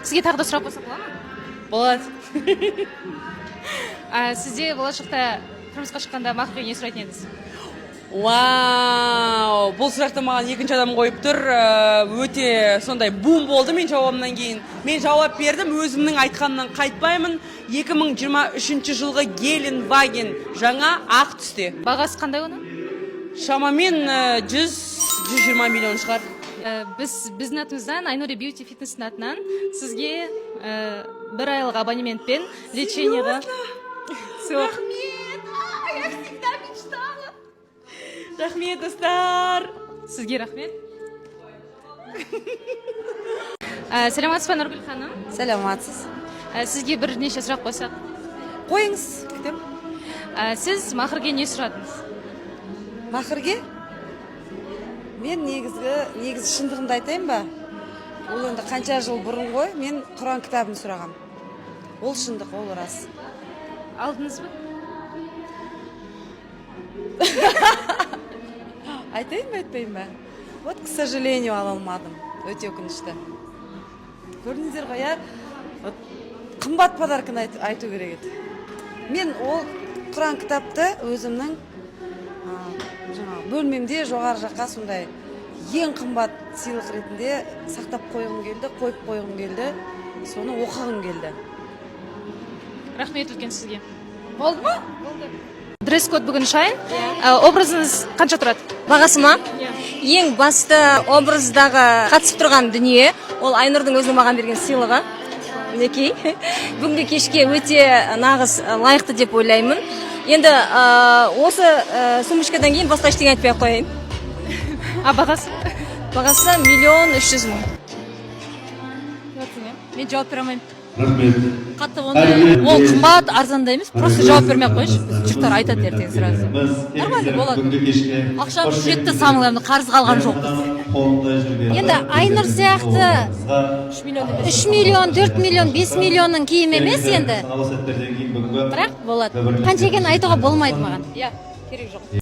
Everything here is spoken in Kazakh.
Сізге тағы да сұрақ қойсақ бола ма? Болады. Сізде болашақта тұрмысқа шыққанда мақұрға не сұрайтын едіңіз? Вау, бұл сұрақты маған екінші адам қойып тұр. Өте сондай бум болды мен жауабымнан кейін. Мен жауап бердім, өзімнің айтқаннан қайтпаймын. 2023 жылғы Геленваген жаңа ақ түсте. Бағасы қандай оны? Шамамен 100-120 миллион шығар. Біздің атымыздан, Айнури Бьюти Фитнестің атынан сізге бір айлық абонементпен лечениеға Рахмет, достар. Сізге рахмет. Сәлематсыз ба, Нұргүл ханым? Сәлематсыз. Сізге бірнеше сұрақ қойсақ. Қойыңыз, күтем. Сіз мақырге не сұрадыңыз? Мақырге? Мен негізі шындығымды айтайын ба? Ол енді қанша жыл бұрын ғой, мен Құран кітабын сұрағам. Ол шындық, ол рас. Алдыңыз ба? Айтайын ба, айтпайын ба? Вот, к сожалению, ала алмадым. Өте өкінішті. Көрдіңіздер ғой, қымбат подарканы айту керек еді. Мен ол Құран кітапты өзімнің бөлмемде жоғары жаққа сондай ең қымбат сыйлық ретінде сақтап қойғым келді, қойып қойғым келді, соны оқығым келді. Рахмет үлкен сізге. Болды ма? Дресс-код бүгін шайын. Образыңыз қанша тұрады? Бағасы ма? Ең басты образдағы қатысып тұрған дүние, ол Айнұрдың өзінің маған берген сыйлығы. Мінекей. Бүгінгі кешке өте нағыз лайықты деп ойлаймын. Енді осы сумочкадан кейін басқа ештеңе айтпай қояйын. Бағасы? Бағасы 1.300.000. Мен жауап бере алмаймын. Қатты ол қымбат, арзанда емес, просто жауап бермей ақ қойшы. Жұрттар айтады ертең сразу. Нормально болады. Ақшаны жетті самыларымды қарыз қалған жоқ. Енді Айнұр сияқты 3 миллион, 4 миллион, 5 миллионның киім емес енді. Бірақ болады. Қанша екенін айтуға болмайды маған. Иә, керек жоқ.